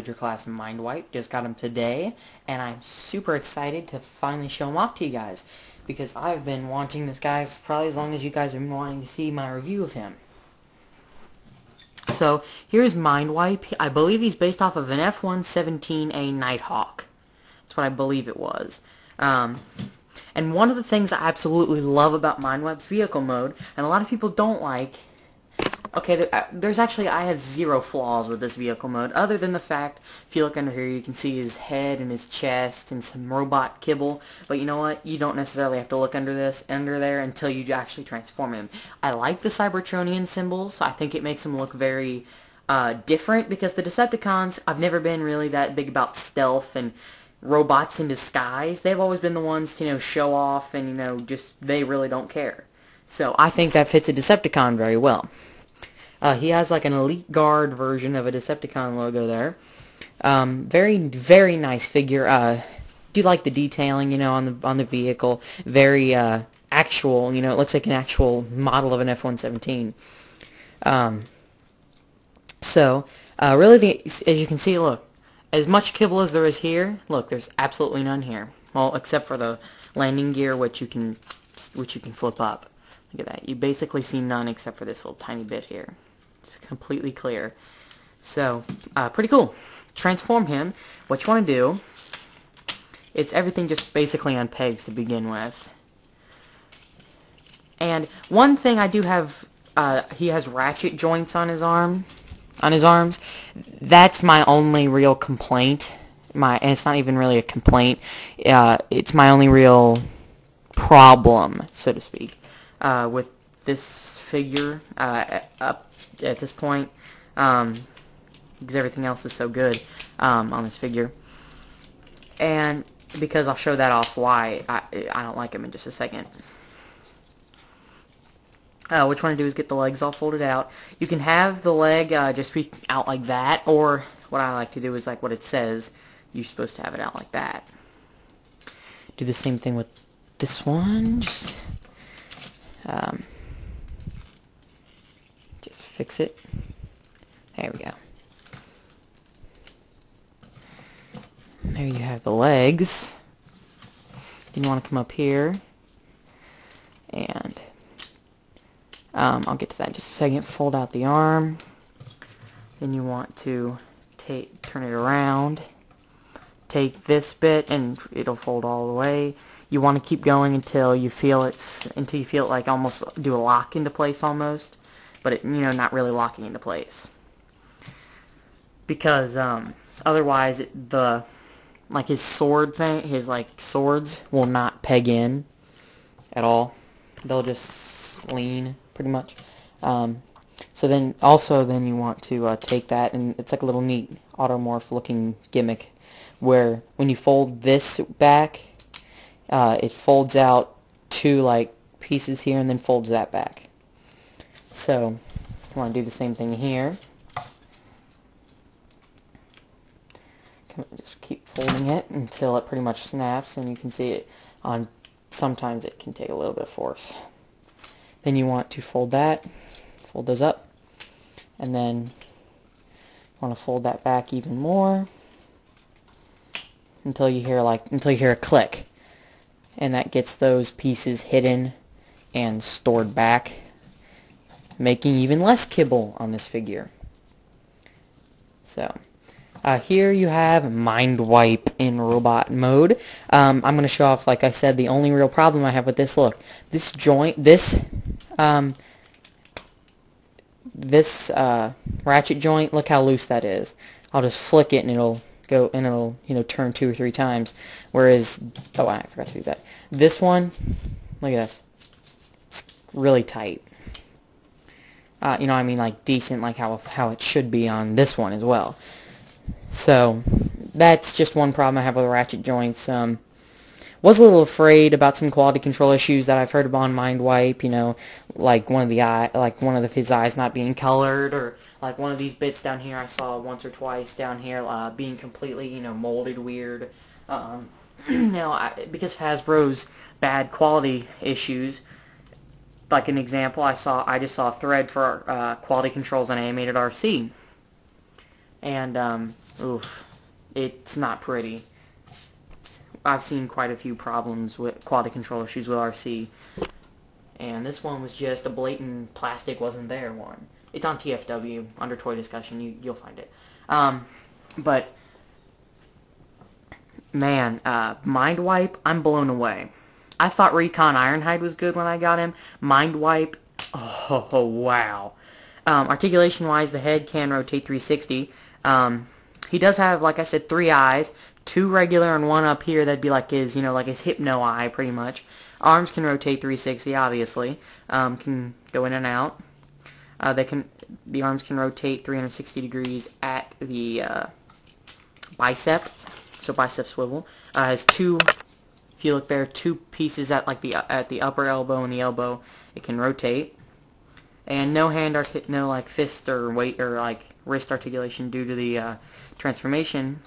Voyager class Mindwipe. Just got him today, and I'm super excited to finally show him off to you guys, because I've been wanting this guy probably as long as you guys have been wanting to see my review of him. So here's Mindwipe. I believe he's based off of an F-117A Nighthawk. That's what I believe it was. And one of the things I absolutely love about Mindwipe's vehicle mode, and a lot of people don't like, okay, there's actually, I have zero flaws with this vehicle mode, other than the fact, if you look under here, you can see his head and his chest and some robot kibble, but you know what, you don't necessarily have to look under there until you actually transform him. I like the Cybertronian symbols. I think it makes him look very different, because the Decepticons, I've never been really that big about stealth and robots in disguise. They've always been the ones to, show off and, just, they really don't care. So I think that fits a Decepticon very well. He has like an Elite Guard version of a Decepticon logo there. Very, very nice figure. Do like the detailing, on the vehicle. Very actual, it looks like an actual model of an F-117. Really, as you can see, look, as much kibble as there is here, look, there's absolutely none here. Well, except for the landing gear, which you can flip up. Look at that. You basically see none except for this little tiny bit here. It's completely clear. So, pretty cool. Transform him. What you want to do, it's everything just basically on pegs to begin with. And one thing I do have, he has ratchet joints on his arms. That's my only real complaint. And it's not even really a complaint. It's my only real problem, so to speak, with this figure up at this point, because everything else is so good on this figure. And because I'll show that off why I don't like him in just a second. What you want to do is get the legs all folded out. You can have the leg just be out like that, or what I like to do is like what it says. You're supposed to have it out like that. Do the same thing with this one. Just fix it. There we go. There you have the legs. Then you want to come up here, and I'll get to that in just a second. Fold out the arm. Then you want to turn it around. Take this bit, and it'll fold all the way. You want to keep going until you feel it like almost do a lock into place almost, but it, not really locking into place. Because otherwise, like his sword thing, his like swords will not peg in at all. They'll just lean pretty much. So then you want to take that, and it's like a little neat automorph looking gimmick, where when you fold this back, it folds out two like pieces here and then folds that back. So you want to do the same thing here. Just keep folding it until it pretty much snaps, and you can see it on. Sometimes it can take a little bit of force. Then you want to fold those up, and then you want to fold that back even more until you hear a click, and that gets those pieces hidden and stored back, making even less kibble on this figure. So here you have Mindwipe in robot mode. I'm going to show off, like I said, the only real problem I have with this. Look, this joint, this ratchet joint, look how loose that is. I'll just flick it and it'll go, and it'll, turn 2 or 3 times. Whereas, oh, I forgot to do that. This one, look at this. It's really tight. I mean, like decent, like how it should be on this one as well. So that's just one problem I have with ratchet joints. Was a little afraid about some quality control issues that I've heard about on Mindwipe. Like one of his eyes not being colored, or like one of these bits down here I saw once or twice down here being completely molded weird. Because of Hasbro's bad quality issues. Like an example, I just saw a thread for quality controls on Animated RC. and oof, it's not pretty. I've seen quite a few problems with quality control issues with RC, and this one was just a blatant plastic wasn't there one. It's on TFW under toy discussion. You'll find it. But man, Mindwipe, I'm blown away. I thought Recon Ironhide was good when I got him. Mindwipe, oh wow. Articulation-wise, the head can rotate 360. He does have, like I said, 3 eyes, 2 regular and 1 up here. That'd be like his, like his hypno eye, pretty much. Arms can rotate 360, obviously. Can go in and out. The arms can rotate 360 degrees at the bicep, so bicep swivel. Has 2, if you look there, 2 pieces at the upper elbow and the elbow. It can rotate, and no fist or weight or like wrist articulation due to the transformation.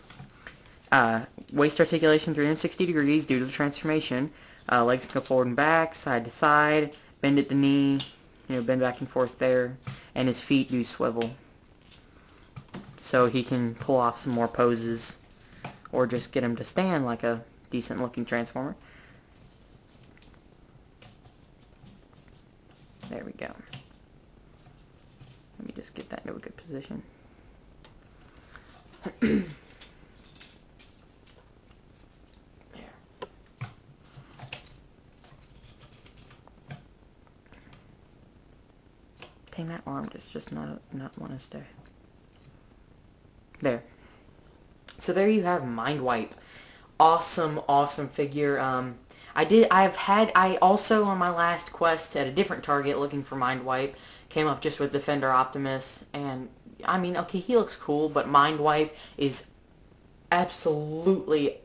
Waist articulation 360 degrees due to the transformation. Legs can go forward and back, side to side, bend at the knee, bend back and forth there, and his feet do swivel. So he can pull off some more poses, or just get him to stand like a decent looking Transformer. There we go. Let me just get that into a good position. Dang, that arm does just not want to stay. There. So there you have Mindwipe. Awesome, awesome figure. I also on my last quest at a different target looking for Mindwipe came up just with Defender Optimus, and I mean, okay, he looks cool, but Mindwipe is absolutely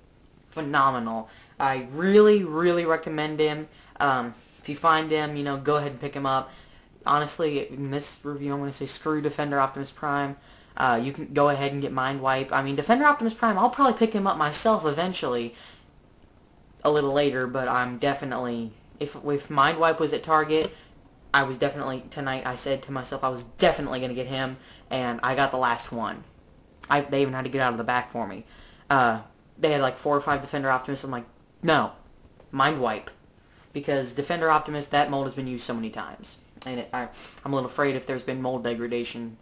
phenomenal. I really, really recommend him. If you find him, go ahead and pick him up. Honestly, in this review, I'm going to say screw Defender Optimus Prime. You can go ahead and get Mindwipe. I mean, Defender Optimus Prime, I'll probably pick him up myself eventually, a little later, but I'm definitely, if Mindwipe was at Target, I was definitely, tonight I said to myself I was definitely going to get him, and I got the last one. They even had to get out of the back for me. They had like 4 or 5 Defender Optimus. I'm like, no, Mindwipe. Because Defender Optimus, that mold has been used so many times. And I'm a little afraid if there's been mold degradation.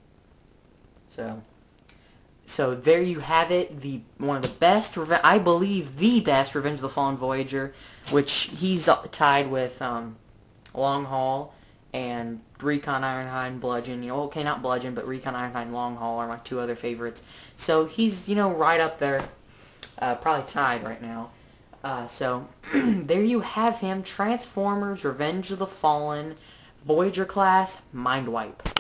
So there you have it. One of the best, I believe the best Revenge of the Fallen Voyager, which he's tied with Long Haul and Recon Ironhide and Bludgeon. Okay, not Bludgeon, but Recon Ironhide and Long Haul are my 2 other favorites. So he's right up there, probably tied right now. So there you have him, Transformers Revenge of the Fallen Voyager class Mindwipe.